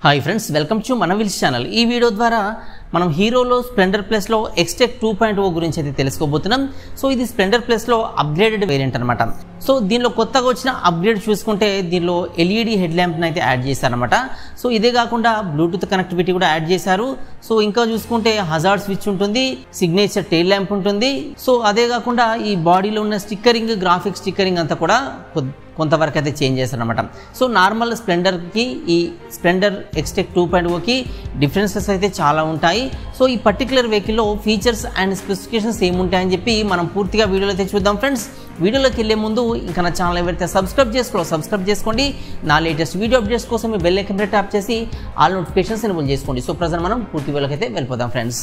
Hi friends, welcome to మన wills channel. ఈ video ద్వారా మనం హీరోలో స్ప్లెండర్ ప్లస్లో ఎక్స్టెక్ 2.0 గురించి అయితే తెలుసుకోబోతున్నాం. సో ఇది స్ప్లెండర్ ప్లస్లో అప్గ్రేడెడ్ వేరియంట్ అనమాట. సో దీనిలో కొత్తగా వచ్చిన అప్గ్రేడ్ చూసుకుంటే దీనిలో ఎల్ఈడి హెడ్ ల్యాంప్ని అయితే యాడ్ చేశారనమాట. సో ఇదే కాకుండా బ్లూటూత్ కనెక్టివిటీ కూడా యాడ్ చేశారు. సో ఇంకా చూసుకుంటే హజార్డ్ స్విచ్ ఉంటుంది, సిగ్నేచర్ టెయిల్ ల్యాంప్ ఉంటుంది. సో అదే కాకుండా ఈ బాడీలో ఉన్న స్టిక్కరింగ్, గ్రాఫిక్స్ స్టిక్కరింగ్ అంతా కూడా కొంతవరకు అయితే చేంజ్ చేశారనమాట. సో నార్మల్ స్ప్లెండర్కి ఈ స్ప్లెండర్ ఎక్స్టెక్ 2.0కి డిఫరెన్సెస్ అయితే చాలా ఉంటాయి. సో ఈ పర్టికులర్ వెహికల్లో ఫీచర్స్ అండ్ స్పెసిఫికేషన్స్ ఏముంటాయని చెప్పి మనం పూర్తిగా వీడియోలో అయితే చూద్దాం ఫ్రెండ్స్. వీడియోలోకి వెళ్ళే ముందు ఇంకా నా ఛానల్ ఎవరైతే సబ్స్క్రైబ్ చేసుకోండి. నా లేటెస్ట్ వీడియో అప్డేట్స్ కోసం మీ బెల్ ఐకాన్ ట్యాప్ చేసి ఆల్ నోటిఫికేషన్స్ ఎనేబుల్ చేసుకోండి. సో ప్రజెంట్ మనం పూర్తి వీడియోలోకి అయితే వెళ్ళిపోదాం ఫ్రెండ్స్.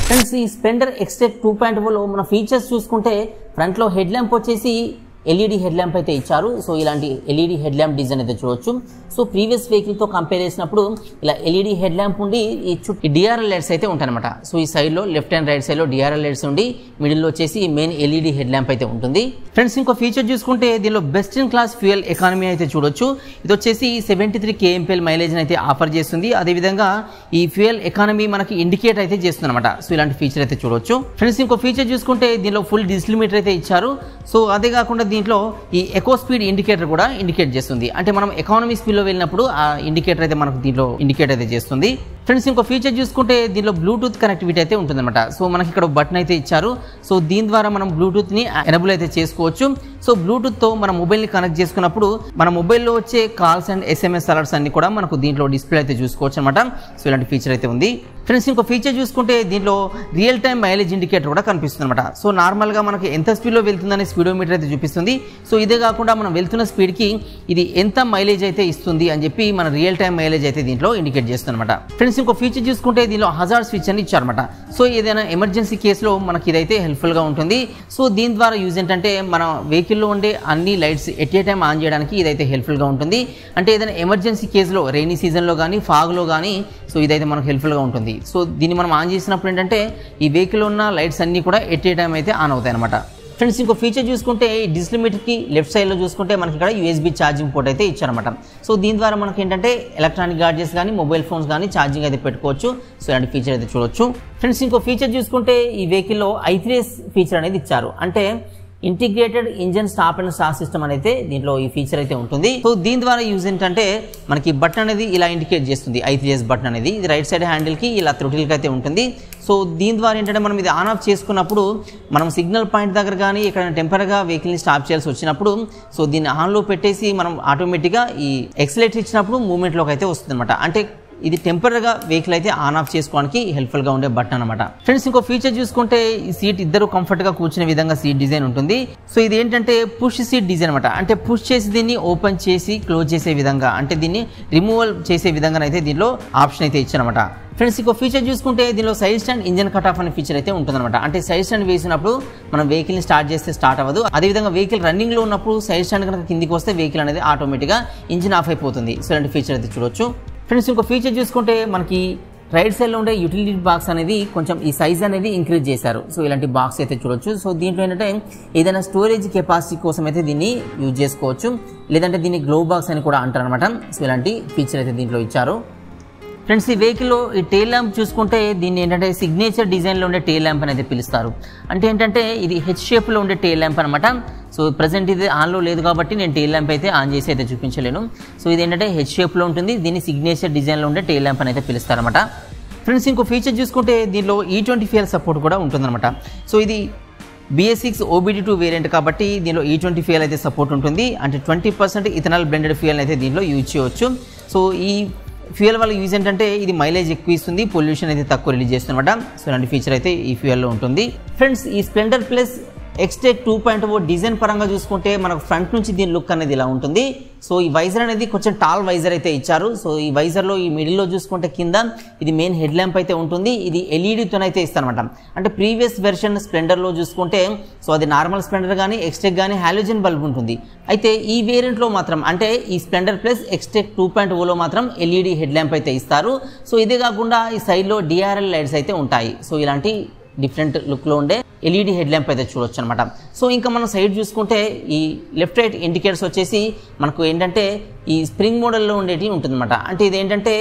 ఫ్రెండ్స్, ఈ స్ప్లెండర్ ఎక్స్టెక్ 2.0లో మన ఫీచర్స్ చూసుకుంటే ఫ్రంట్లో హెడ్ ల్యాంప్ వచ్చేసి ఎల్ఈడి హెడ్ ల్యాంప్ అయితే ఇచ్చారు. సో ఇలాంటి ఎల్ఈడి హెడ్ ల్యాంప్ డిజైన్ అయితే చూడొచ్చు. సో ప్రీవియస్ వెహికల్తో కంపేర్ చేసినప్పుడు ఇలా ఎల్ఈడి హెడ్ ల్యాంప్ ఉండి ఈ చుట్టూ డిఆర్ఎల్ లైట్స్ అయితే ఉంటాయన్నమాట. సో ఈ సైడ్లో లెఫ్ట్ అండ్ రైట్ సైడ్లో డిఆర్ఎల్ లైట్స్ ఉండి మిడిల్లో వచ్చేసి మెయిన్ ఎల్ఈడి హెడ్ ల్యాంప్ అయితే ఉంటుంది. ఫ్రెండ్స్, ఇంకో ఫీచర్ చూసుకుంటే దీనిలో best in class fuel economy అయితే చూడొచ్చు. ఇది వచ్చేసి 73 kmpl మైలేజ్ అయితే ఆఫర్ చేస్తుంది. అదేవిధంగా ఈ ఫ్యూయల్ ఎకానమీ మనకి ఇండికేట్ అయితే చేస్తుంది అనమాట. సో ఇలాంటి ఫీచర్ అయితే చూడొచ్చు. ఫ్రెండ్స్, ఇంకో ఫీచర్ చూసుకుంటే దీనిలో ఫుల్ డిజిటల్ మీటర్ అయితే ఇచ్చారు. సో అదే కాకుండా దీంట్లో ఈ ఎకో స్పీడ్ ఇండికేటర్ కూడా ఇండికేట్ చేస్తుంది. అంటే మనం ఎకానమీ స్పీడ్లో వెళ్ళినప్పుడు ఆ ఇండికేటర్ అయితే మనకు దీంట్లో ఇండికేట్ అయితే చేస్తుంది. ఫ్రెండ్స్, ఇంకో ఫీచర్ చూసుకుంటే దీనిలో బ్లూటూత్ కనెక్టివిటీ అయితే ఉంటుందన్నమాట. సో మనకి ఇక్కడ బటన్ అయితే ఇచ్చారు. సో దీని ద్వారా మనం బ్లూటూత్ని ఎనేబుల్ అయితే చేసుకోవచ్చు. సో బ్లూటూత్తో మన మొబైల్ని కనెక్ట్ చేసుకున్నప్పుడు మన మొబైల్లో వచ్చే కాల్స్ అండ్ SMS అలర్ట్స్ అన్ని కూడా మనకు దీంట్లో డిస్ప్లే అయితే చూసుకోవచ్చు అనమాట. సో ఇలాంటి ఫీచర్ అయితే ఉంది. ఫ్రెండ్స్, ఇంకో ఫీచర్ చూసుకుంటే దీంట్లో రియల్ టైమ్ మైలేజ్ ఇండికేటర్ కూడా కనిపిస్తుంది అనమాట. సో నార్మల్గా మనకి ఎంత స్పీడ్లో వెళ్తుందనే స్పీడోమీటర్ అయితే చూపిస్తుంది. సో ఇదే కాకుండా మనం వెళ్తున్న స్పీడ్కి ఇది ఎంత మైలేజ్ అయితే ఇస్తుంది అని చెప్పి మన రియల్ టైమ్ మైలేజ్ అయితే దీంట్లో ఇండికేట్ చేస్తుంది అనమాట. ఫ్రెండ్స్, ఇంకో ఫీచర్ చూసుకుంటే దీనిలో హజార్డ్ స్విచ్ అని ఇచ్చారన్నమాట. సో ఏదైనా ఎమర్జెన్సీ కేసులో మనకి ఇదైతే హెల్ప్ఫుల్గా ఉంటుంది. సో దీని ద్వారా యూజ్ ఏంటంటే మన వెహికల్లో ఉండే అన్ని lights at a time on చేయడానికి ఇదైతే హెల్ప్ఫుల్గా ఉంటుంది. అంటే ఏదైనా ఎమర్జెన్సీ కేసులో రైనీ సీజన్లో కానీ ఫాగ్లో కానీ సో ఇదైతే మనకు హెల్ప్ఫుల్గా ఉంటుంది. సో దీన్ని మనం ఆన్ చేసినప్పుడు ఏంటంటే ఈ వెహికల్లో ఉన్న లైట్స్ అన్నీ కూడా ఎట్ ఏ టైం అయితే ఆన్ అవుతాయి అనమాట. ఫ్రెండ్స్ ఇంకో ఫీచర్ చూసుకుంటే డిజిటల్ మీటర్కి లెఫ్ట్ సైడ్లో చూసుకుంటే మనకి ఇక్కడ USB ఛార్జింగ్ పోర్ట్ అయితే ఇచ్చారన్నమాట. సో దీని ద్వారా మనకి ఏంటంటే ఎలక్ట్రానిక్ గాడ్జెట్స్ కానీ మొబైల్ ఫోన్స్ కానీ ఛార్జింగ్ అయితే పెట్టుకోవచ్చు. సో ఇలాంటి ఫీచర్ అయితే చూడొచ్చు. ఫ్రెండ్స్ ఇంకో ఫీచర్ చూసుకుంటే ఈ వెహికల్లో i3s ఫీచర్ అనేది ఇచ్చారు. అంటే integrated engine stop and start system అనేది దీంట్లో ఈ ఫీచర్ అయితే ఉంటుంది. సో దీని ద్వారా యూజ్ ఏంటంటే మనకి బటన్ అనేది ఇలా ఇండికేట్ చేస్తుంది. I3S బటన్ అనేది ఇది రైట్ సైడ్ హ్యాండిల్ కి ఇలా థ్రోటిల్ కి అయితే ఉంటుంది. సో దీని ద్వారా ఏంటంటే మనం ఇది ఆన్ ఆఫ్ చేసుకున్నప్పుడు మనం సిగ్నల్ పాయింట్ దగ్గర కానీ ఇక్కడ టెంపరీగా వెహికల్ని స్టాప్ చేయాల్సి వచ్చినప్పుడు సో దీన్ని ఆన్లో పెట్టేసి మనం ఆటోమేటిక్గా ఈ ఎక్సలేటర్ ఇచ్చినప్పుడు మూవ్మెంట్లోకి అయితే వస్తుంది అనమాట. అంటే ఇది టెంపరీగా వెహికల్ అయితే ఆన్ ఆఫ్ చేసుకోవడానికి హెల్ప్ఫుల్గా ఉండే బటన్ అనమాట. ఫ్రెండ్స్ ఇంకో ఫీచర్ చూసుకుంటే ఈ సీట్ ఇద్దరు కంఫర్ట్గా కూర్చునే విధంగా సీట్ డిజైన్ ఉంటుంది. సో ఇది ఏంటంటే పుష్ సీట్ డిజైన్ అనమాట. అంటే పుష్ చేసి దీన్ని ఓపెన్ చేసి క్లోజ్ చేసే విధంగా, అంటే దీన్ని రిమూవల్ చేసే విధంగా అయితే దీనిలో ఆప్షన్ అయితే ఇచ్చారనమాట. ఫ్రెండ్స్ ఇంకో ఫీచర్ చూసుకుంటే దీనిలో side stand engine cut off అనే ఫీచర్ అయితే ఉంటుందన్నమాట. అంటే సైడ్ స్టాండ్ వేసినప్పుడు మనం వెహికల్ని స్టార్ట్ చేస్తే స్టార్ట్ అవ్వదు. అదేవిధంగా వెహికల్ రన్నింగ్లో ఉన్నప్పుడు సైడ్ స్టాండ్ కనుక కిందికి వస్తే వెహికల్ అనేది ఆటోమేటిక్గా ఇంజిన్ ఆఫ్ అయిపోతుంది. సో ఇలాంటి ఫీచర్ అయితే చూడొచ్చు. ఫ్రెండ్స్ ఇంకో ఫీచర్ చూసుకుంటే మనకి రైట్ సైడ్లో ఉండే యూటిలిటీ బాక్స్ అనేది కొంచెం ఈ సైజ్ అనేది ఇంక్రీజ్ చేశారు. సో ఇలాంటి బాక్స్ అయితే చూడొచ్చు. సో దీంట్లో ఏంటంటే ఏదైనా స్టోరేజ్ కెపాసిటీ కోసం అయితే దీన్ని యూజ్ చేసుకోవచ్చు, లేదంటే దీన్ని గ్లో బాక్స్ అని కూడా అంటారు అనమాట. సో ఇలాంటి ఫీచర్ అయితే దీంట్లో ఇచ్చారు. ఫ్రెండ్స్ ఈ వెహికల్లో ఈ టెయిల్ ల్యాంప్ చూసుకుంటే దీన్ని ఏంటంటే సిగ్నేచర్ డిజైన్లో ఉండే టెయిల్ ల్యాంప్ అనేది పిలుస్తారు. అంటే ఏంటంటే ఇది హెచ్ షేప్లో ఉండే టెయిల్ ల్యాంప్ అనమాట. సో ప్రజెంట్ ఇది ఆన్లో లేదు కాబట్టి నేను టెయిల్ ల్యాంప్ అయితే ఆన్ చేసి అయితే చూపించలేను. సో ఇది ఏంటంటే హెచ్ షేప్లో ఉంటుంది. దీన్ని సిగ్నేచర్ డిజైన్లో ఉండే టెయిల్ ల్యాంప్ అయితే పిలుస్తారనమాట. ఫ్రెండ్స్ ఇంకో ఫీచర్ చూసుకుంటే దీనిలో E20 ఫ్యూయల్ సపోర్ట్ కూడా ఉంటుందన్నమాట. సో ఇది BS6 OBD2 వేరియంట్ కాబట్టి దీనిలో E20 ఫ్యూయల్ అయితే సపోర్ట్ ఉంటుంది. అంటే 20% ఇథనాల్ బ్లెండెడ్ ఫ్యూయల్ అయితే దీనిలో యూజ్ చేయవచ్చు. సో ఈ ఫ్యూయల్ వల్ల యూజ్ ఏంటంటే ఇది మైలేజ్ ఎక్కువ ఇస్తుంది, పొల్యూషన్ అయితే తక్కువ రిలీజ్ చేస్తుంది అనమాట. సో ఇలాంటి ఫీచర్ అయితే ఈ ఫ్యూయల్లో ఉంటుంది. ఫ్రెండ్స్ ఈ స్ప్లెండర్ ప్లస్ XTEC 2.0 డిజైన్ పరంగా చూసుకుంటే మనకు ఫ్రంట్ నుంచి దీని లుక్ అనేది ఇలా ఉంటుంది. సో ఈ వైజర్ అనేది కొంచెం టాల్ వైజర్ అయితే ఇచ్చారు. సో ఈ వైజర్లో ఈ మిడిల్లో చూసుకుంటే కింద ఇది మెయిన్ హెడ్ ల్యాంప్ అయితే ఉంటుంది. ఇది LED-తోనైతే ఇస్తారనమాట. అంటే ప్రీవియస్ వెర్షన్ స్ప్లెండర్లో చూసుకుంటే సో అది నార్మల్ స్ప్లెండర్ కానీ XTEC కానీ హాలోజన్ బల్బ్ ఉంటుంది. అయితే ఈ వేరియంట్లో మాత్రం అంటే ఈ స్ప్లెండర్ ప్లస్ XTEC 2.0లో మాత్రం LED హెడ్ ల్యాంప్ అయితే ఇస్తారు. సో ఇదే కాకుండా ఈ సైడ్లో DRL లైట్స్ అయితే ఉంటాయి. సో ఇలాంటి డిఫరెంట్ లుక్లో ఉండే LED హెడ్ ల్యాంప్ అయితే చూడొచ్చు అనమాట. సో ఇంకా మనం సైడ్ చూసుకుంటే ఈ లెఫ్ట్ రైట్ ఇండికేటర్స్ వచ్చేసి మనకు ఏంటంటే ఈ స్ప్రింగ్ మోడల్లో ఉండేటి ఉంటుందన్నమాట. అంటే ఇది ఏంటంటే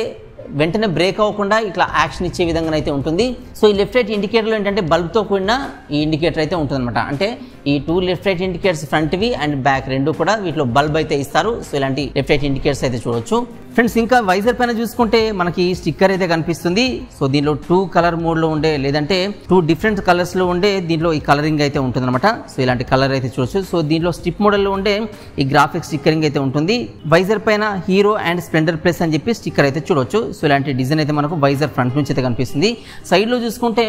వెంటనే బ్రేక్ అవ్వకుండా ఇట్లా యాక్షన్ ఇచ్చే విధంగా అయితే ఉంటుంది. సో ఈ లెఫ్ట్ రైట్ ఇండికేటర్లో ఏంటంటే బల్బ్తో కూడిన ఈ ఇండికేటర్ అయితే ఉంటుందన్నమాట. అంటే ఈ 2 లెఫ్ట్ రైట్ ఇండికేటర్స్ ఫ్రంట్వి అండ్ బ్యాక్ రెండు కూడా వీటిలో బల్బ్ అయితే ఇస్తారు. సో ఇలాంటి లెఫ్ట్ రైట్ ఇండికేటర్స్ అయితే చూడొచ్చు. ఫ్రెండ్స్ ఇంకా వైజర్ పైన చూసుకుంటే మనకి స్టిక్కర్ అయితే కనిపిస్తుంది. సో దీనిలో 2 కలర్ మోడ్లో ఉండే లేదంటే 2 డిఫరెంట్ కలర్స్లో ఉండే దీంట్లో ఈ కలరింగ్ అయితే ఉంటుందన్నమాట. సో ఇలాంటి కలర్ అయితే చూడొచ్చు. సో దీంట్లో స్ట్రిప్ మోడల్లో ఉండే ఈ గ్రాఫిక్స్ స్టిక్కరింగ్ అయితే ఉంటుంది. వైజర్ పైన హీరో అండ్ స్ప్లెండర్ ప్లస్ అని చెప్పి స్టిక్కర్ అయితే చూడొచ్చు. సో ఇలాంటి డిజైన్ అయితే మనకు వైజర్ ఫ్రంట్ నుంచి అయితే కనిపిస్తుంది. సైడ్లో చూసుకుంటే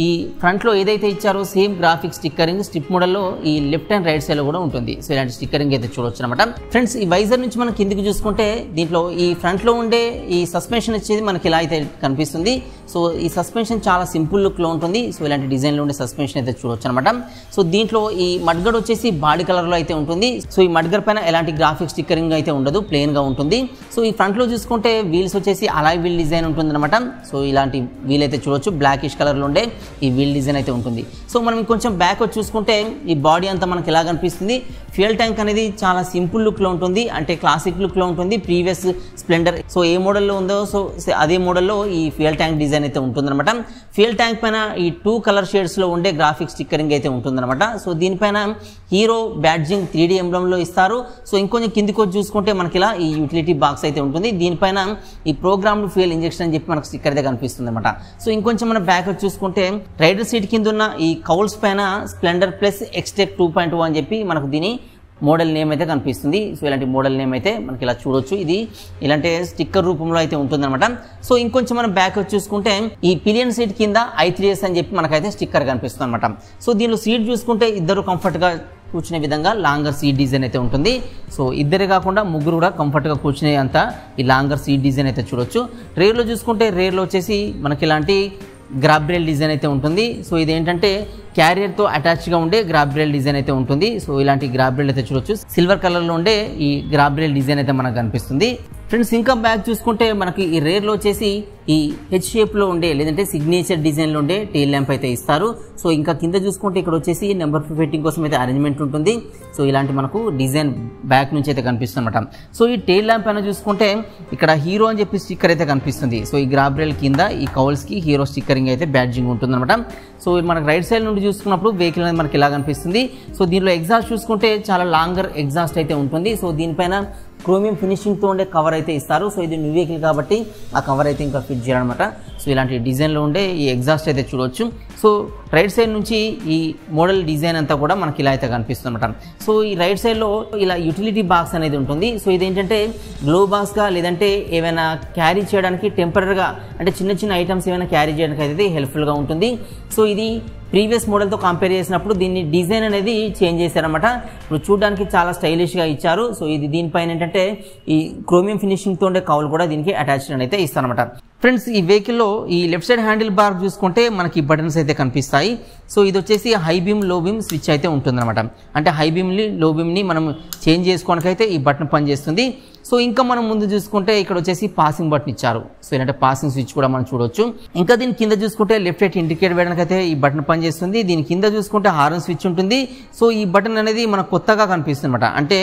ఈ ఫ్రంట్లో ఏదైతే ఇచ్చారో సేమ్ గ్రాఫిక్స్ స్టిక్కరింగ్ స్ట్రిప్ మోడల్లో ఈ లెఫ్ట్ అండ్ రైట్ సైడ్లో కూడా ఉంటుంది. సో ఇలాంటి స్టిక్కరింగ్ అయితే చూడొచ్చు అనమాట. ఫ్రెండ్స్ ఈ వైజర్ నుంచి మనం కిందికి చూసుకుంటే దీంట్లో ఈ ఫ్రంట్లో ఉండే ఈ సస్పెన్షన్ వచ్చేది మనకి ఇలా అయితే కనిపిస్తుంది. సో ఈ సస్పెన్షన్ చాలా సింపుల్ లుక్లో ఉంటుంది. సో ఇలాంటి డిజైన్లో ఉండే సస్పెన్షన్ అయితే చూడొచ్చు అనమాట. సో దీంట్లో ఈ మడ్గడ్ వచ్చేసి బాడీ కలర్లో అయితే ఉంటుంది. సో ఈ మడ్గడ్ పైన ఎలాంటి గ్రాఫిక్ స్టిక్కరింగ్ అయితే ఉండదు, ప్లెయిన్గా ఉంటుంది. సో ఈ ఫ్రంట్లో చూసుకుంటే వీల్స్ వచ్చేసి అలాయ్ వీల్ డిజైన్ ఉంటుందన్నమాట. సో ఇలాంటి వీల్ అయితే చూడొచ్చు. బ్లాకిష్ కలర్లో ఉండే ఈ వీల్ డిజైన్ అయితే ఉంటుంది. సో మనం కొంచెం బ్యాక్ వచ్చి చూసుకుంటే ఈ బాడీ అంతా మనకి ఎలా కనిపిస్తుంది. ఫ్యూయల్ ట్యాంక్ అనేది చాలా సింపుల్ లుక్లో ఉంటుంది, అంటే క్లాసిక్ లుక్లో ఉంటుంది. ప్రీవియస్ స్ప్లెండర్ సో ఏ మోడల్లో ఉందో సో అదే మోడల్లో ఈ ఫ్యూయల్ ట్యాంక్ డిజైన్ అయితే ఉంటుందన్నమాట. ఫ్యూయల్ ట్యాంక్ పైన ఈ 2 కలర్ షేడ్స్లో ఉండే గ్రాఫిక్ స్టిక్కరింగ్ అయితే ఉంటుందన్నమాట. సో దీనిపైన హీరో బ్యాడ్జింగ్ 3D ఎంబ్లంలో ఇస్తారు. సో ఇంకొంచెం కిందికి వచ్చి చూసుకుంటే మనకి ఇలా ఈ యూటిలిటీ బాక్స్ అయితే ఉంటుంది. దీనిపైన ఈ ప్రోగ్రామ్డ్ ఫ్యూయల్ ఇంజెక్షన్ అని చెప్పి మనకు స్టిక్కర్ అయితే కనిపిస్తుంది అనమాట. సో ఇంకొంచెం మనం బ్యాక్ వచ్చి చూసుకుంటే రైడర్ సీట్ కింద ఉన్న ఈ కౌల్స్ పైన స్ప్లెండర్ ప్లస్ XTEC 2.0 అని చెప్పి మనకు దీని మోడల్ నేమ్ అయితే కనిపిస్తుంది. సో ఇలాంటి మోడల్ నేమ్ అయితే మనకి ఇలా చూడొచ్చు. ఇది ఇలాంటి స్టిక్కర్ రూపంలో అయితే ఉంటుందన్నమాట. సో ఇంకొంచెం మనం బ్యాక్ వచ్చి చూసుకుంటే ఈ పిలియన్ సీట్ కింద I3S అని చెప్పి మనకైతే స్టిక్కర్ కనిపిస్తుంది అనమాట. సో దీనిలో సీట్ చూసుకుంటే ఇద్దరు కంఫర్ట్గా కూర్చునే విధంగా లాంగర్ సీట్ డిజైన్ అయితే ఉంటుంది. సో ఇద్దరే కాకుండా ముగ్గురు కూడా కంఫర్ట్గా కూర్చునే అంత ఈ లాంగర్ సీట్ డిజైన్ అయితే చూడొచ్చు. రేర్లో చూసుకుంటే రేర్లో వచ్చేసి మనకి ఇలాంటి గ్రాబ్ రైల్ డిజైన్ అయితే ఉంటుంది. సో ఇదేంటంటే క్యారియర్తో అటాచ్గా ఉండే గ్రాబ్ రైల్ డిజైన్ అయితే ఉంటుంది. సో ఇలాంటి గ్రాబ్ రైల్ అయితే చూడొచ్చు. సిల్వర్ కలర్లో ఉండే ఈ గ్రాబ్ రైల్ డిజైన్ అయితే మనకు కనిపిస్తుంది. ఫ్రెండ్స్ ఇంకా బ్యాక్ చూసుకుంటే మనకి ఈ రేర్లో వచ్చేసి ఈ హెచ్ షేప్లో ఉండే లేదంటే సిగ్నేచర్ డిజైన్లో ఉండే టెయిల్ ల్యాంప్ అయితే ఇస్తారు. సో ఇంకా కింద చూసుకుంటే ఇక్కడ వచ్చేసి నెంబర్ ఫిట్టింగ్ కోసం అయితే అరేంజ్మెంట్ ఉంటుంది. సో ఇలాంటి మనకు డిజైన్ బ్యాక్ నుంచి అయితే కనిపిస్తుంది అనమాట. సో ఈ టెయిల్ ల్యాంప్ అయినా చూసుకుంటే ఇక్కడ హీరో అని చెప్పి స్టిక్కర్ అయితే కనిపిస్తుంది. సో ఈ గ్రాబ్రేల్ కింద ఈ కౌల్స్కి హీరో స్టిక్కరింగ్ అయితే బ్యాడ్జింగ్ ఉంటుంది అనమాట. సో మనకు రైట్ సైడ్ నుండి చూసుకున్నప్పుడు వెహికల్ అనేది మనకి ఇలా కనిపిస్తుంది. సో దీనిలో ఎగ్జాస్ట్ చూసుకుంటే చాలా లాంగర్ ఎగ్జాస్ట్ అయితే ఉంటుంది. సో దీనిపైన క్రోమియం ఫినిషింగ్తో ఉండే కవర్ అయితే ఇస్తారు. సో ఇది న్యూ వెహికల్ కాబట్టి ఆ కవర్ అయితే ఇంకా ఫిట్ చేయాలన్నమాట. సో ఇలాంటి డిజైన్లో ఉండే ఈ ఎగ్జాస్ట్ అయితే చూడవచ్చు. సో రైట్ సైడ్ నుంచి ఈ మోడల్ డిజైన్ అంతా కూడా మనకి ఇలా అయితే కనిపిస్తుంది అనమాట. సో ఈ రైట్ సైడ్లో ఇలా యూటిలిటీ బాక్స్ అనేది ఉంటుంది. సో ఇదేంటంటే గ్లో బాక్స్గా లేదంటే ఏమైనా క్యారీ చేయడానికి టెంపరీగా అంటే చిన్న చిన్న ఐటమ్స్ ఏమైనా క్యారీ చేయడానికి అయితే హెల్ప్ఫుల్గా ఉంటుంది. సో ఇది ప్రీవియస్ మోడల్తో కంపేర్ చేసినప్పుడు దీన్ని డిజైన్ అనేది చేంజ్ చేశారనమాట. ఇప్పుడు చూడడానికి చాలా స్టైలిష్గా ఇచ్చారు. సో ఇది దీనిపైన ఏంటంటే ఈ క్రోమియం ఫినిషింగ్తో ఉండే కౌల్ కూడా దీనికి అటాచ్డ్ అయితే ఇస్తారనమాట. ఫ్రెండ్స్ ఈ వెహికల్లో ఈ లెఫ్ట్ సైడ్ హ్యాండిల్ బార్ చూసుకుంటే మనకి బటన్స్ అయితే కనిపిస్తాయి. సో ఇది వచ్చేసి హై బీమ్ లో బీమ్ స్విచ్ అయితే ఉంటుందన్నమాట. అంటే హై బీమ్ని లో బీమ్ని మనం చేంజ్ చేసుకోవడానికి అయితే ఈ బటన్ పనిచేస్తుంది. సో ఇంకా మనం ముందు చూసుకుంటే ఇక్కడ వచ్చేసి పాసింగ్ బటన్ ఇచ్చారు. సో ఏంటంటే పాసింగ్ స్విచ్ కూడా మనం చూడొచ్చు. ఇంకా దీని కింద చూసుకుంటే లెఫ్ట్ రైట్ ఇండికేట్ వేయడానికి అయితే ఈ బటన్ పనిచేస్తుంది. దీని కింద చూసుకుంటే హార్న్ స్విచ్ ఉంటుంది. సో ఈ బటన్ అనేది మనకు కొత్తగా కనిపిస్తుంది అనమాట. అంటే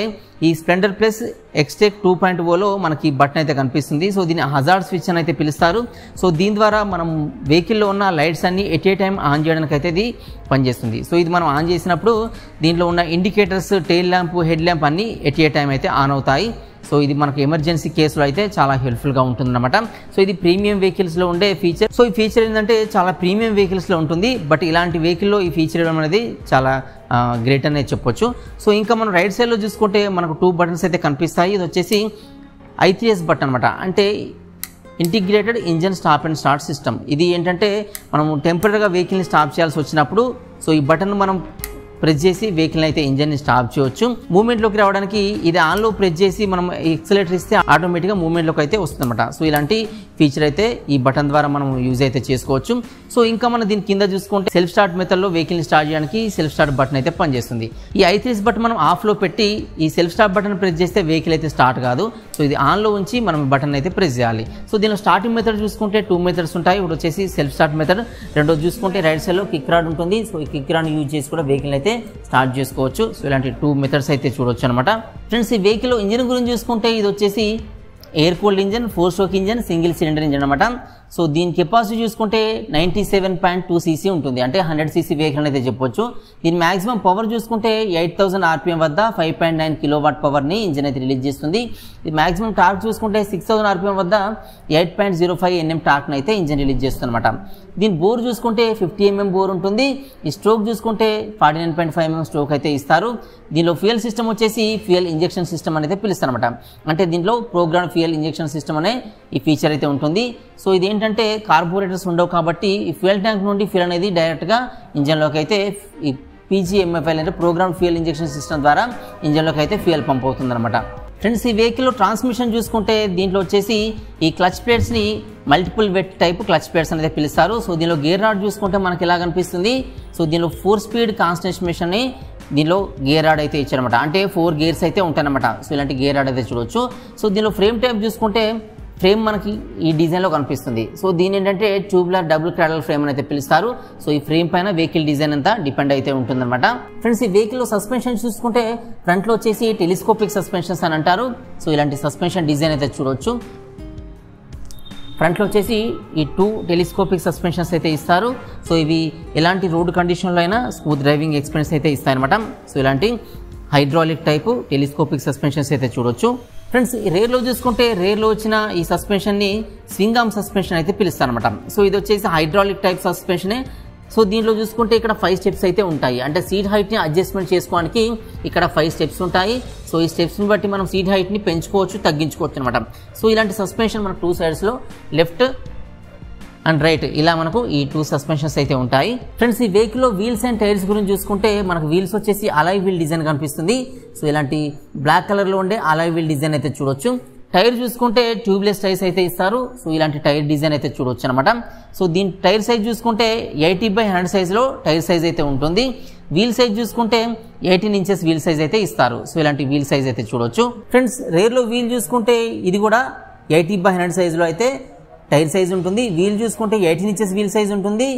ఈ స్ప్లెండర్ ప్లస్ ఎక్స్టెక్ 2.0లో మనకి బటన్ అయితే కనిపిస్తుంది. సో దీన్ని హజార్డ్ స్విచ్ అని అయితే పిలుస్తారు. సో దీని ద్వారా మనం వెహికల్లో ఉన్న లైట్స్ అన్ని ఎట్ ఏ టైం ఆన్ చేయడానికి అయితే ఇది పనిచేస్తుంది. సో ఇది మనం ఆన్ చేసినప్పుడు దీంట్లో ఉన్న indicators tail lamp head lamp అన్ని ఎట్ ఏ టైం అయితే ఆన్ అవుతాయి. సో ఇది మనకు ఎమర్జెన్సీ కేసులో అయితే చాలా హెల్ప్ఫుల్గా ఉంటుందన్నమాట. సో ఇది ప్రీమియం వెహికల్స్లో ఉండే ఫీచర్. సో ఈ ఫీచర్ ఏంటంటే చాలా ప్రీమియం వెహికల్స్లో ఉంటుంది. బట్ ఇలాంటి వెహికల్లో ఈ ఫీచర్ ఇవ్వడం అనేది చాలా గ్రేట్ అనేది చెప్పొచ్చు. సో ఇంకా మనం రైట్ సైడ్లో చూసుకుంటే మనకు 2 బటన్స్ అయితే కనిపిస్తాయి. ఇది వచ్చేసి I3S బటన్ అనమాట. అంటే integrated engine stop and start system. ఇది ఏంటంటే మనం టెంపరీగా వెహికల్ని స్టాప్ చేయాల్సి వచ్చినప్పుడు సో ఈ బటన్ మనం ప్రెస్ చేసి వెహికల్ అయితే ఇంజన్ని స్టాప్ చేయవచ్చు. మూవ్మెంట్లోకి రావడానికి ఇది ఆన్లో ప్రెస్ చేసి మనం ఎక్సలేటర్ ఇస్తే ఆటోమేటిక్గా మూవ్మెంట్లోకి అయితే వస్తుందన్నమాట. సో ఇలాంటి ఫీచర్ అయితే ఈ బటన్ ద్వారా మనం యూజ్ అయితే చేసుకోవచ్చు. సో ఇంకా మనం దీని కింద చూసుకుంటే సెల్ఫ్ స్టార్ట్ మెథడ్లో వెహికల్ని స్టార్ట్ చేయడానికి సెల్ఫ్ స్టార్ట్ బటన్ అయితే పనిచేస్తుంది. ఈ I3S బటన్ మనం ఆఫ్లో పెట్టి ఈ సెల్ఫ్ స్టార్ట్ బటన్ ప్రెస్ చేస్తే వెహికల్ అయితే స్టార్ట్ కాదు. సో ఇది ఆన్లో ఉంచి మనం బటన్ అయితే ప్రెస్ చేయాలి. సో దీనిలో స్టార్టింగ్ మెథడ్ చూసుకుంటే 2 మెథడ్స్ ఉంటాయి. ఇప్పుడు వచ్చేసి సెల్ఫ్ స్టార్ట్ మెథడ్. రెండోది చూసుకుంటే రైట్ సైడ్లో కిక్ రాడ్ ఉంటుంది. సో ఈ కిక్ రాడ్ యూజ్ చేసి కూడా వెహికల్ అయితే స్టార్ట్ చేసుకోవచ్చు. సో ఇలాంటి 2 మెథడ్స్ అయితే చూడొచ్చు అనమాట. ఫ్రెండ్స్ ఈ వెహికల్ ఇంజిన్ గురించి చూసుకుంటే ఇది వచ్చేసి air cooled engine 4 stroke engine single cylinder engine అనమాట. సో దీని కెపాసిటీ చూసుకుంటే 97.2 cc ఉంటుంది. అంటే 100 cc వెహికల్ అయితే చెప్పొచ్చు. దీని మాక్సిమం పవర్ చూసుకుంటే 8000 RPM వద్ద 5.9 kW పవర్ని ఇంజన్ అయితే రిలీజ్ చేస్తుంది. ఇది మాక్సిమం టార్క్ చూసుకుంటే 6000 RPM వద్ద 8.05 Nm టార్క్ని అయితే ఇంజన్ రిలీజ్ చేస్తుంది అనమాట. దీని బోర్ చూసుకుంటే 50 mm బోర్ ఉంటుంది. ఈ స్ట్రోక్ చూసుకుంటే 49.5 mm స్ట్రోక్ అయితే ఇస్తారు. దీనిలో ఫ్యూయల్ సిస్టమ్ వచ్చేసి ఫ్యూయల్ ఇంజెక్షన్ సిస్టమ్ అనేది పిలుస్తారు అనమాట. అంటే దీంట్లో ప్రోగ్రామ్ ఫ్యూయల్ ఇంజెక్షన్ సిస్టమ్ అనే ఈ ఫీచర్ అయితే ఉంటుంది. సో ఇది ఏంటంటే కార్బోరేటర్స్ ఉండవు కాబట్టి ఈ ఫ్యూయల్ ట్యాంక్ నుండి ఫ్యూయల్ అనేది డైరెక్ట్గా ఇంజన్లోకి అయితే ఈ PGMFI అంటే ప్రోగ్రామ్ ఫ్యూయల్ ఇంజెక్షన్ సిస్టమ్ ద్వారా ఇంజన్లోకి అయితే ఫ్యూయల్ పంప్ అవుతుంది అనమాట. ఫ్రెండ్స్ ఈ వెహికల్లో ట్రాన్స్మిషన్ చూసుకుంటే దీంట్లో వచ్చేసి ఈ క్లచ్ ప్లేట్స్ని multiple wet type clutch plates అనేది పిలుస్తారు. సో దీనిలో గేర్ రాడ్ చూసుకుంటే మనకి ఎలా కనిపిస్తుంది. సో దీనిలో 4 స్పీడ్ కాన్స్టెన్షన్ని దీనిలో గేర్ రాడ్ అయితే ఇచ్చారనమాట. అంటే 4 గేర్స్ అయితే ఉంటాయన్నమాట. సో ఇలాంటి గేర్ రాడ్ అయితే చూడవచ్చు. సో దీనిలో ఫ్రేమ్ టైప్ చూసుకుంటే ఫ్రేమ్ మనకి ఈ డిజైన్లో కనిపిస్తుంది. సో దీని ఏంటంటే ట్యూబ్లర్ డబుల్ క్రాడల్ ఫ్రేమ్ అని అయితే పిలుస్తారు. సో ఈ ఫ్రేమ్ పైన వెహికల్ డిజైన్ అంతా డిపెండ్ అయితే ఉంటుందన్నమాట. ఫ్రెండ్స్ ఈ వెహికల్లో సస్పెన్షన్ చూసుకుంటే ఫ్రంట్లో వచ్చేసి టెలిస్కోపిక్ సస్పెన్షన్స్ అని అంటారు. సో ఇలాంటి సస్పెన్షన్ డిజైన్ అయితే చూడవచ్చు. ఫ్రంట్లో వచ్చేసి ఈ 2 టెలిస్కోపిక్ సస్పెన్షన్స్ అయితే ఇస్తారు. సో ఇవి ఎలాంటి రోడ్ కండిషన్లో అయినా స్మూత్ డ్రైవింగ్ ఎక్స్పీరియన్స్ అయితే ఇస్తాయన్నమాట. సో ఇలాంటి హైడ్రాలిక్ టైపు టెలిస్కోపిక్ సస్పెన్షన్స్ అయితే చూడొచ్చు. ఫ్రెండ్స్ రేర్లో చూసుకుంటే రేర్లో వచ్చిన ఈ సస్పెన్షన్ని స్వింగ్ ఆర్మ్ సస్పెన్షన్ అయితే పిలుస్తారనమాట. సో ఇది వచ్చేసి హైడ్రాలిక్ టైప్ సస్పెన్షనే. సో దీంట్లో చూసుకుంటే ఇక్కడ 5 స్టెప్స్ అయితే ఉంటాయి. అంటే సీట్ హైట్ని అడ్జస్ట్మెంట్ చేసుకోవడానికి ఇక్కడ 5 స్టెప్స్ ఉంటాయి. సో ఈ స్టెప్స్ని బట్టి మనం సీట్ హైట్ని పెంచుకోవచ్చు తగ్గించుకోవచ్చు అనమాట. సో ఇలాంటి సస్పెన్షన్ మనకు 2 సైడ్స్లో లెఫ్ట్ అండ్ రైట్ ఇలా మనకు ఈ 2 సస్పెన్షన్స్ అయితే ఉంటాయి. ఫ్రెండ్స్ ఈ వెహికల్లో వీల్స్ అండ్ టైర్స్ గురించి చూసుకుంటే మనకు వీల్స్ వచ్చేసి అలాయ్ వీల్ డిజైన్ కనిపిస్తుంది. సో ఇలాంటి బ్లాక్ కలర్లో ఉండే అలాయ్ వీల్ డిజైన్ అయితే చూడొచ్చు. టైర్ చూసుకుంటే ట్యూబ్లెస్ టైర్స్ అయితే ఇస్తారు. సో ఇలాంటి టైర్ డిజైన్ అయితే చూడవచ్చు అనమాట. సో దీని టైర్ సైజ్ చూసుకుంటే 80/100 సైజులో టైర్ సైజ్ అయితే ఉంటుంది. వీల్ సైజ్ చూసుకుంటే 18 ఇంచెస్ వీల్ సైజ్ అయితే ఇస్తారు. సో ఇలాంటి వీల్ సైజ్ అయితే చూడవచ్చు. ఫ్రెండ్స్ రేర్లో వీల్ చూసుకుంటే ఇది కూడా 80/100 సైజులో అయితే టైర్ సైజ్ ఉంటుంది. వీల్ చూసుకుంటే 18 ఇంచెస్ వీల్ సైజ్ ఉంటుంది.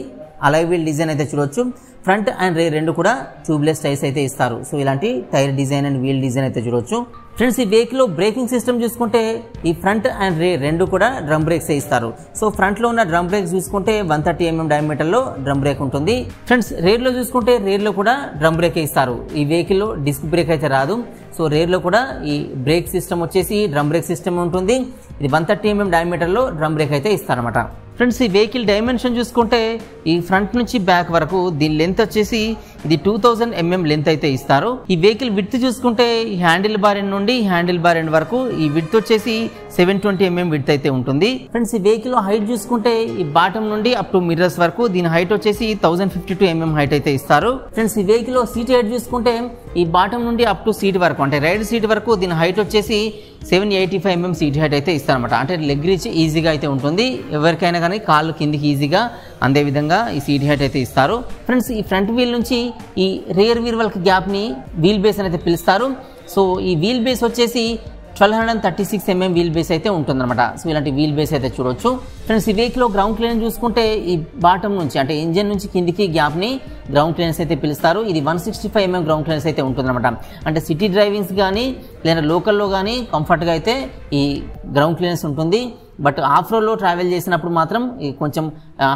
అలాయ్ వీల్ డిజైన్ అయితే చూడవచ్చు. ఫ్రంట్ అండ్ రేర్ రెండు కూడా ట్యూబ్లెస్ టైర్స్ అయితే ఇస్తారు. సో ఇలాంటి tyre design and wheel design అయితే చూడవచ్చు. ఫ్రెండ్స్ ఈ వెహికల్లో బ్రేకింగ్ సిస్టమ్ చూసుకుంటే ఈ ఫ్రంట్ అండ్ రేర్ రెండు కూడా డ్రమ్ బ్రేక్స్ ఇస్తారు. సో ఫ్రంట్లో ఉన్న డ్రమ్ బ్రేక్స్ చూసుకుంటే 130 mm డయామీటర్లో డ్రమ్ బ్రేక్ ఉంటుంది. ఫ్రెండ్స్ రేర్లో చూసుకుంటే రేర్లో కూడా డ్రమ్ బ్రేక్ ఇస్తారు. ఈ వెహికల్లో డిస్క్ బ్రేక్ అయితే రాదు. సో రేర్లో కూడా ఈ బ్రేక్ సిస్టమ్ వచ్చేసి డ్రమ్ బ్రేక్ సిస్టమ్ ఉంటుంది. ఇది 130 mm డయామీటర్లో డ్రమ్ బ్రేక్ అయితే ఇస్తారన్నమాట. ఫ్రెండ్స్ ఈ వెహికల్ డైమెన్షన్ చూసుకుంటే ఈ ఫ్రంట్ నుంచి బ్యాక్ వరకు దీని లెంత్ వచ్చేసి ఇది 2000 mm లెంత్ అయితే ఇస్తారు. ఈ వెహికల్ విడ్త్ చూసుకుంటే ఈ హ్యాండిల్ బార్ ఎండ్ నుండి హ్యాండిల్ బార్ ఎండ్ వరకు ఈ విడ్త్ వచ్చేసి 720 mm విడ్త్ అయితే ఉంటుంది. ఫ్రెండ్స్ ఈ వెహికల్ హైట్ చూసుకుంటే ఈ బాటమ్ నుండి అప్ టు మిర్రర్స్ వరకు దీని హైట్ వచ్చేసి 1052 mm హైట్ అయితే ఇస్తారు. ఫ్రెండ్స్ ఈ వెహికల్ సీట్ హైట్ చూసుకుంటే ఈ బాటమ్ నుండి అప్ టు సీట్ వరకు అంటే రైడ్ సీట్ వరకు దీని హైట్ వచ్చేసి 785 mm సీట్ హైట్ అయితే ఇస్తారన్నమాట. అంటే లెగ్ రీచ్ ఈజీగా అయితే ఉంటుంది. ఎవరికైనా కానీ కాళ్ళు కిందికి ఈజీగా అందే విధంగా ఈ సీట్ హైట్ అయితే ఇస్తారు. ఫ్రెండ్స్ ఈ ఫ్రంట్ వీల్ నుంచి ఈ రియర్ వీల్ వాళ్ళకి గ్యాప్ని వీల్ బేస్ అనేది పిలుస్తారు. సో ఈ వీల్ బేస్ వచ్చేసి 1236 mm వీల్ బేస్ అయితే ఉంటుందన్నమాట. సో ఇలాంటి వీల్ బేస్ అయితే చూడవచ్చు. ఫ్రెండ్స్ ఈ వెహికల్లో గ్రౌండ్ క్లియరెన్స్ చూసుకుంటే ఈ బాటమ్ నుంచి అంటే ఇంజన్ నుంచి కిందికి గ్యాప్ని గ్రౌండ్ క్లియరెన్స్ అయితే పిలుస్తారు. ఇది 165 mm గ్రౌండ్ క్లియరెన్స్ అయితే ఉంటుందన్నమాట. అంటే సిటీ డ్రైవింగ్స్ కానీ లేదా లోకల్లో కానీ కంఫర్ట్గా అయితే ఈ గ్రౌండ్ క్లియరెన్స్ ఉంటుంది. బట్ ఆఫ్ రోడ్లో ట్రావెల్ చేసినప్పుడు మాత్రం కొంచెం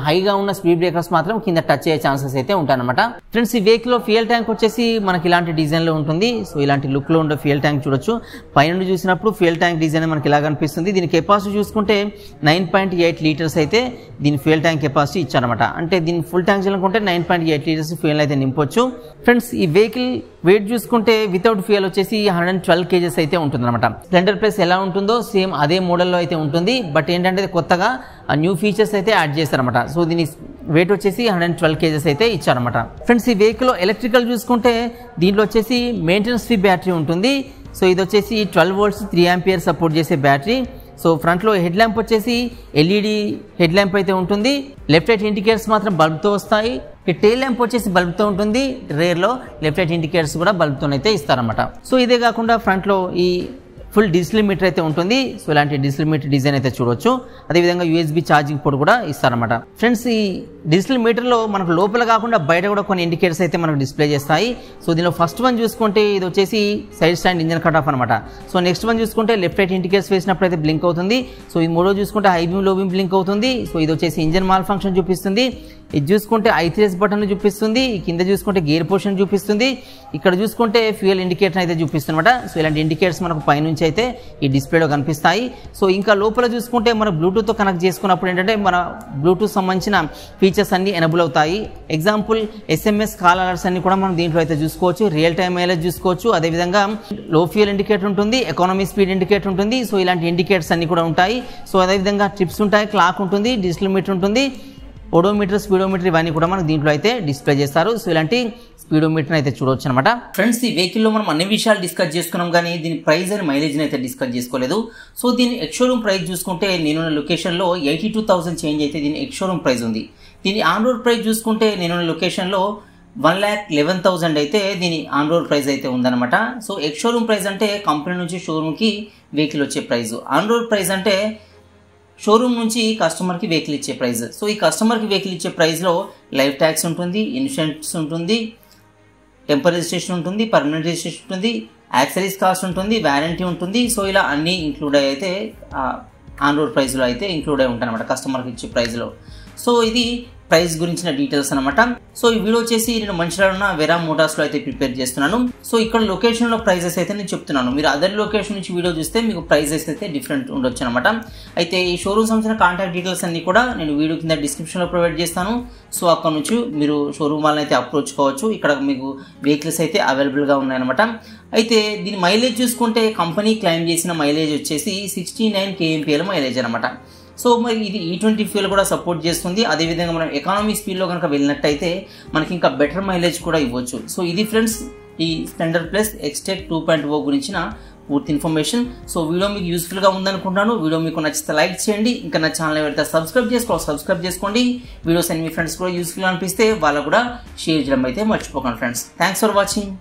హైగా ఉన్న స్పీడ్ బ్రేకర్స్ మాత్రం కింద టచ్ అయ్యే ఛాన్సెస్ అయితే ఉంటాయన్నమాట. ఫ్రెండ్స్ ఈ వెహికల్లో ఫ్యూయల్ ట్యాంక్ వచ్చేసి మనకి ఇలాంటి డిజైన్లో ఉంటుంది. సో ఇలాంటి లుక్లో ఉండే ఫ్యూయల్ ట్యాంక్ చూడొచ్చు. పైనుండి చూసినప్పుడు ఫ్యూయల్ ట్యాంక్ డిజైన్ మనకి ఇలా కనిపిస్తుంది. దీని కెపాసిటీ చూసుకుంటే 9.8 లీటర్స్ అయితే దీని ఫ్యూయల్ ట్యాంక్ కెపాసిటీ ఇచ్చారన్నమాట. అంటే దీని ఫుల్ ట్యాంక్ చేయాలనుకుంటే 9.8 లీటర్స్ ఫ్యూయల్ అయితే నింపొచ్చు. ఫ్రెండ్స్ ఈ వెహికల్ వెయిట్ చూసుకుంటే వితౌట్ ఫ్యూయల్ వచ్చేసి 112 kgs అయితే ఉంటుందన్నమాట. స్ప్లెండర్ ప్లస్ ఎలా ఉంటుందో సేమ్ అదే మోడల్లో అయితే ఉంటుంది. బట్ ఏంటంటే కొత్తగా న్యూ ఫీచర్స్ అయితే యాడ్ చేస్తారన్నమాట. సో దీని వెయిట్ వచ్చేసి 112 kgs అయితే ఇచ్చారన్నమాట. ఫ్రెండ్స్ ఈ వెహికల్ ఎలక్ట్రికల్ చూసుకుంటే దీంట్లో వచ్చేసి మెయింటెనెన్స్ ఫ్రీ బ్యాటరీ ఉంటుంది. సో ఇది వచ్చేసి 12 volts 3 amperes సపోర్ట్ చేసే బ్యాటరీ. సో ఫ్రంట్లో హెడ్ ల్యాంప్ వచ్చేసి LED హెడ్ ల్యాంప్ అయితే ఉంటుంది. లెఫ్ట్ రైట్ ఇండికేటర్స్ మాత్రం బల్బ్తో వస్తాయి. ఈ టెయిల్ ల్యాంప్ వచ్చేసి బల్బ్తో ఉంటుంది. రేర్లో లెఫ్ట్ రైట్ ఇండికేటర్స్ కూడా బల్బ్తోనైతే ఇస్తారన్నమాట. సో ఇదే కాకుండా ఫ్రంట్లో ఈ ఫుల్ డిజిటల్ మీటర్ అయితే ఉంటుంది. సో ఇలాంటి డిజిటల్ మీటర్ డిజైన్ అయితే చూడవచ్చు. అదేవిధంగా USB ఛార్జింగ్ పోర్ట్ కూడా ఇస్తారన్నమాట. ఫ్రెండ్స్ ఈ డిజిటల్ మీటర్లో మనకు లోపల కాకుండా బయట కూడా కొన్ని ఇండికేటర్స్ అయితే మనకు డిస్ప్లే చేస్తాయి. సో దీనిలో ఫస్ట్ వన్ చూసుకుంటే ఇది వచ్చేసి side stand engine cut off అనమాట. సో నెక్స్ట్ వన్ చూసుకుంటే లెఫ్ట్ రైట్ ఇండికేటర్స్ వేసినప్పుడు అయితే బ్లింక్ అవుతుంది. సో ఈ మూడో చూసుకుంటే హై బీమ్ లో బీమ్ బ్లింక్ అవుతుంది. సో ఇది వచ్చేసి ఇంజన్ మాల్ ఫంక్షన్ చూపిస్తుంది. ఇది చూసుకుంటే I3S బటన్ చూపిస్తుంది. కింద చూసుకుంటే గేర్ పోర్షన్ చూపిస్తుంది. ఇక్కడ చూసుకుంటే ఫ్యూయల్ ఇండికేటర్ అయితే చూపిస్తుందన్నమాట. సో ఇలాంటి ఇండికేటర్స్ మనకు పైనుంచి అయితే ఈ డిస్ప్లేలో కనిపిస్తాయి. సో ఇంకా లోపల చూసుకుంటే మనం బ్లూటూత్తో కనెక్ట్ చేసుకున్నప్పుడు ఏంటంటే మన బ్లూటూత్ సంబంధించిన ఫీచర్స్ అన్ని ఎనబుల్ అవుతాయి. ఎగ్జాంపుల్ SMS కాల్ అలర్ట్స్ అన్ని కూడా మనం దీంట్లో అయితే చూసుకోవచ్చు. రియల్ టైమ్ మైలేజ్ చూసుకోవచ్చు. అదేవిధంగా లో ఫ్యూయల్ ఇండికేటర్ ఉంటుంది. ఎకానమీ స్పీడ్ ఇండికేటర్ ఉంటుంది. సో ఇలాంటి ఇండికేటర్స్ అన్ని కూడా ఉంటాయి. సో అదేవిధంగా ట్రిప్స్ ఉంటాయి, క్లాక్ ఉంటుంది, డిజిటల్ మీటర్ ఉంటుంది, ఓడోమీటర్, స్పీడోమీటర్ ఇవన్నీ కూడా మనకు దీంట్లో అయితే డిస్ప్లే చేస్తారు. సో ఇలాంటి స్పీడోమీటర్ అయితే చూడవచ్చు అనమాట. ఫ్రెండ్స్ ఈ వెహికల్లో మనం అన్ని విషయాలు డిస్కస్ చేసుకున్నాం కానీ దీని ప్రైస్ అండ్ మైలేజ్ అయితే డిస్కస్ చేసుకోలేదు. సో దీని ఎక్స్-షోరూమ్ ప్రైస్ చూసుకుంటే నేనున్న లొకేషన్లో 82,000 చేంజ్ అయితే దీని ఎక్స్-షోరూమ్ ప్రైస్ ఉంది. దీని ఆన్ రోడ్ ప్రైస్ చూసుకుంటే నేనున్న లొకేషన్లో 1,11,000 అయితే దీని ఆన్ రోడ్ ప్రైస్ అయితే ఉందన్నమాట. సో ఎక్స్-షోరూమ్ ప్రైస్ అంటే కంపెనీ నుంచి షోరూమ్కి వెహికల్ వచ్చే ప్రైస్. ఆన్ రోడ్ ప్రైస్ అంటే షోరూమ్ నుంచి కస్టమర్కి వెహికల్ ఇచ్చే ప్రైస్. సో ఈ కస్టమర్కి వెహికల్ ఇచ్చే ప్రైస్లో లైఫ్ ట్యాక్స్ ఉంటుంది, ఇన్సూరెన్స్ ఉంటుంది, టెంపరీ రిజిస్ట్రేషన్ ఉంటుంది, పర్మనెంట్ రిజిస్ట్రేషన్ ఉంటుంది, యాక్సరీస్ కాస్ట్ ఉంటుంది, వారంటీ ఉంటుంది. సో ఇలా అన్నీ ఇంక్లూడ్ అయితే ఆన్ రోడ్ ప్రైస్లో అయితే ఇంక్లూడ్ అయి ఉంటాయి అనమాట కస్టమర్కి ఇచ్చే ప్రైస్లో. సో ఇది ప్రైస్ గురించిన డీటెయిల్స్ అనమాట. సో ఈ వీడియో వచ్చేసి నేను మంచిర్యాలలో ఉన్న వెరా మోటార్స్లో అయితే ప్రిపేర్ చేస్తున్నాను. సో ఇక్కడ లొకేషన్లో ప్రైజెస్ అయితే నేను చెప్తున్నాను. మీరు అదర్ లొకేషన్ నుంచి వీడియో చూస్తే మీకు ప్రైజెస్ అయితే డిఫరెంట్ ఉండొచ్చు అనమాట. అయితే ఈ షోరూమ్ సంబంధించిన కాంటాక్ట్ డీటెయిల్స్ అన్ని కూడా నేను వీడియో కింద డిస్క్రిప్షన్లో ప్రొవైడ్ చేస్తాను. సో అక్కడ నుంచి మీరు షోరూమ్ వాళ్ళని అయితే అప్రోచ్ కావచ్చు. ఇక్కడ మీకు వెహికల్స్ అయితే అవైలబుల్గా ఉన్నాయన్నమాట. అయితే దీని మైలేజ్ చూసుకుంటే కంపెనీ క్లెయిమ్ చేసిన మైలేజ్ వచ్చేసి 69 kmpl మైలేజ్ అనమాట. సో మరి ఇది E20 ఫ్యూయల్ కూడా సపోర్ట్ చేస్తుంది. అదేవిధంగా మనం ఎకానమీ స్పీడ్లో కనుక వెళ్ళినట్టయితే మనకి ఇంకా బెటర్ మైలేజ్ కూడా ఇవ్వచ్చు. సో ఇది ఫ్రెండ్స్ ఈ స్ప్లెండర్ ప్లస్ ఎక్స్టెక్ 2.0 గురించిన పూర్తి ఇన్ఫర్మేషన్. సో వీడియో మీకు యూస్ఫుల్గా ఉందనుకుంటున్నాను. వీడియో మీకు నచ్చితే లైక్ చేయండి. ఇంకా నా ఛానల్ ఎవరైతే సబ్స్క్రైబ్ చేసుకోండి. వీడియోస్ అన్ని మీ ఫ్రెండ్స్ కూడా యూస్ఫుల్గా అనిపిస్తే వాళ్ళకు కూడా షేర్ చేయడం అయితే మర్చిపోకండి ఫ్రెండ్స్. Thanks for watching.